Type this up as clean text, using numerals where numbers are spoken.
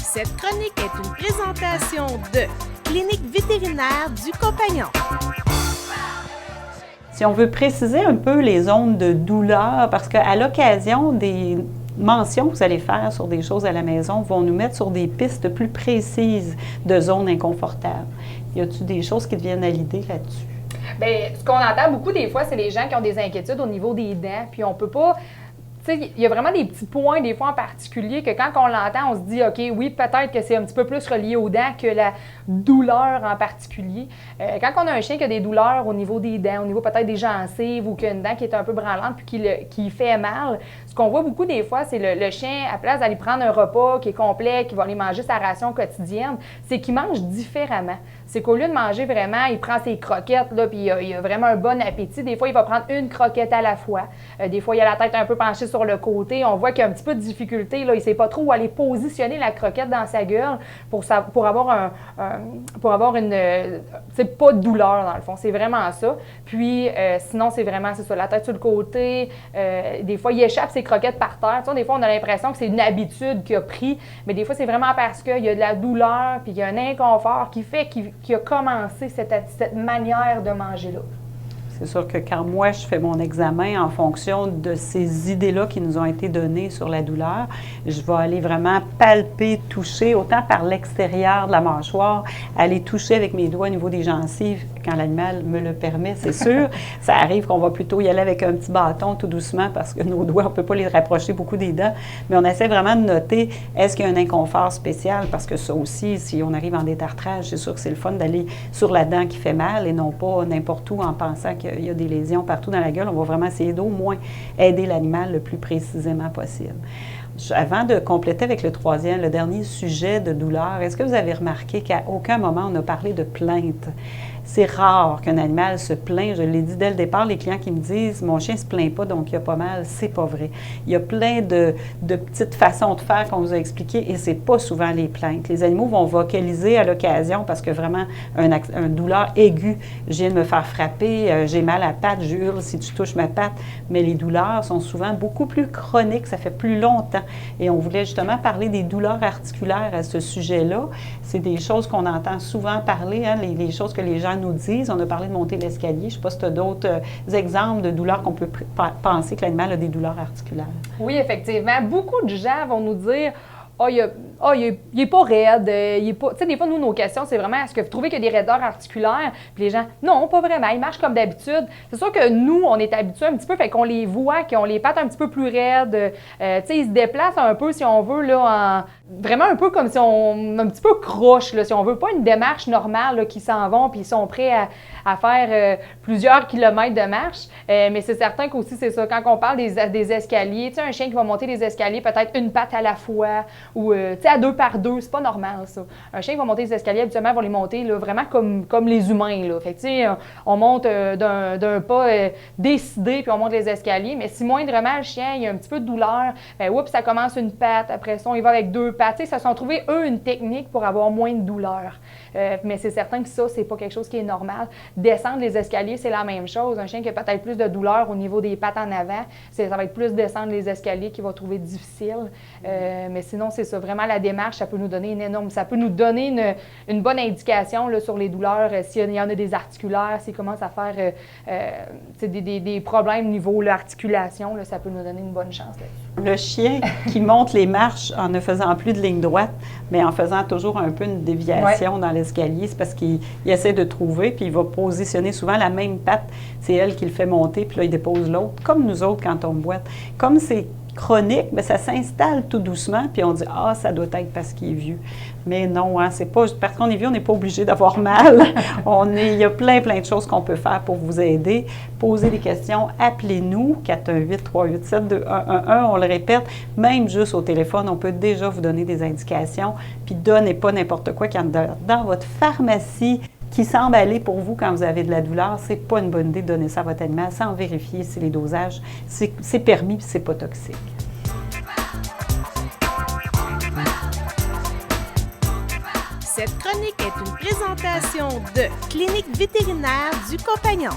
Cette chronique est une présentation de Clinique vétérinaire du Compagnon. Si on veut préciser un peu les zones de douleur, parce qu'à l'occasion des mentions que vous allez faire sur des choses à la maison vont nous mettre sur des pistes plus précises de zones inconfortables. Y a-t-il des choses qui te viennent à l'idée là-dessus? Bien, ce qu'on entend beaucoup des fois, c'est les gens qui ont des inquiétudes au niveau des dents, puis on peut pas... Il y a vraiment des petits points, des fois en particulier, que quand on l'entend, on se dit, OK, oui, peut-être que c'est un petit peu plus relié aux dents que la douleur en particulier. Quand on a un chien qui a des douleurs au niveau des dents, au niveau peut-être des gencives ou qui a une dent qui est un peu branlante puis qui fait mal, ce qu'on voit beaucoup des fois, c'est le chien, à place d'aller prendre un repas qui est complet, qui va aller manger sa ration quotidienne, c'est qu'il mange différemment. C'est qu'au lieu de manger vraiment, il prend ses croquettes, là, puis il a vraiment un bon appétit. Des fois, il va prendre une croquette à la fois. Des fois, il a la tête un peu penchée sur le côté. On voit qu'il y a un petit peu de difficulté. Là. Il ne sait pas trop où aller positionner la croquette dans sa gueule pour avoir une... c'est pas de douleur, dans le fond. C'est vraiment ça. Puis, sinon, c'est ça, la tête sur le côté. Des fois, il échappe ses croquettes par terre. Tu sais, des fois, on a l'impression que c'est une habitude qu'il a pris. Mais des fois, c'est vraiment parce qu'il y a de la douleur puis il y a un inconfort qui fait qu'il a commencé cette manière de manger-là. C'est sûr que quand moi, je fais mon examen en fonction de ces idées-là qui nous ont été données sur la douleur, je vais aller vraiment palper, toucher, autant par l'extérieur de la mâchoire, aller toucher avec mes doigts au niveau des gencives, quand l'animal me le permet, c'est sûr. Ça arrive qu'on va plutôt y aller avec un petit bâton tout doucement parce que nos doigts, on ne peut pas les rapprocher beaucoup des dents, mais on essaie vraiment de noter est-ce qu'il y a un inconfort spécial, parce que ça aussi, si on arrive en détartrage, c'est sûr que c'est le fun d'aller sur la dent qui fait mal et non pas n'importe où en pensant qu'il y a des lésions partout dans la gueule. On va vraiment essayer d'au moins aider l'animal le plus précisément possible. Avant de compléter avec le dernier sujet de douleur, est-ce que vous avez remarqué qu'à aucun moment on a parlé de plainte? C'est rare qu'un animal se plaint. Je l'ai dit dès le départ, les clients qui me disent « mon chien ne se plaint pas, donc il a pas mal », c'est pas vrai. Il y a plein de petites façons de faire qu'on vous a expliquées et c'est pas souvent les plaintes. Les animaux vont vocaliser à l'occasion parce que vraiment, une douleur aiguë, je viens de me faire frapper, j'ai mal à la patte, je hurle si tu touches ma patte, mais les douleurs sont souvent beaucoup plus chroniques, ça fait plus longtemps. Et on voulait justement parler des douleurs articulaires à ce sujet-là. C'est des choses qu'on entend souvent parler, hein, les choses que les gens nous disent. On a parlé de monter l'escalier. Je ne sais pas si tu as d'autres exemples de douleurs qu'on peut penser que l'animal a des douleurs articulaires. Oui, effectivement. Beaucoup de gens vont nous dire « il est pas raide, il est pas... » Tu sais, des fois, nous, nos questions, c'est vraiment « est-ce que vous trouvez qu'il y a des raideurs articulaires? » Puis les gens « non, pas vraiment, ils marchent comme d'habitude. » C'est sûr que nous, on est habitués un petit peu, fait qu'on les voit, qu'ils ont les pattes un petit peu plus raides. Tu sais, ils se déplacent un peu, si on veut, là, vraiment un peu comme si on... un petit peu croche, là, si on veut. Pas une démarche normale, là, qui s'en vont puis ils sont prêts à faire plusieurs kilomètres de marche. Mais c'est certain qu'aussi, c'est ça, quand on parle des escaliers, tu sais, un chien qui va monter les escaliers peut-être une patte à la fois, ou tu sais, à 2 par 2, c'est pas normal, ça. Un chien qui va monter les escaliers, habituellement, va les monter là, vraiment comme les humains, là. Fait que, tu sais, on monte d'un pas décidé, puis on monte les escaliers, mais si moindrement, le chien, il a un petit peu de douleur, bien, oups, ça commence une patte, après ça, il va avec 2 pattes. Tu sais, ils se sont trouvés, eux, une technique pour avoir moins de douleur. Mais c'est certain que ça, c'est pas quelque chose qui est normal. Descendre les escaliers, c'est la même chose. Un chien qui a peut-être plus de douleur au niveau des pattes en avant, ça va être plus descendre les escaliers qu'il va trouver difficile. Mais sinon, c'est ça. Vraiment, la démarche, ça peut nous donner ça peut nous donner une bonne indication là, sur les douleurs, s'il y en a des articulaires, s'il commence à faire des problèmes au niveau de l'articulation, là, ça peut nous donner une bonne chance. Le chien qui monte les marches en ne faisant plus de ligne droite, mais en faisant toujours un peu une déviation dans l'escalier, c'est parce qu'il essaie de trouver, puis il va positionner souvent la même patte. C'est elle qui le fait monter, puis là, il dépose l'autre, comme nous autres quand on boite. Comme c'est chronique, bien, ça s'installe tout doucement, puis on dit « ah, ça doit être parce qu'il est vieux ». Mais non, hein, c'est pas parce qu'on est vieux, on n'est pas obligé d'avoir mal. Il y a plein de choses qu'on peut faire pour vous aider. Posez des questions, appelez-nous, 418-387-2111, on le répète, même juste au téléphone, on peut déjà vous donner des indications, puis donnez pas n'importe quoi qu'il y a dans votre pharmacie qui semble aller pour vous quand vous avez de la douleur. C'est pas une bonne idée de donner ça à votre animal sans vérifier si les dosages, c'est permis et c'est pas toxique. Cette chronique est une présentation de Clinique vétérinaire du Compagnon.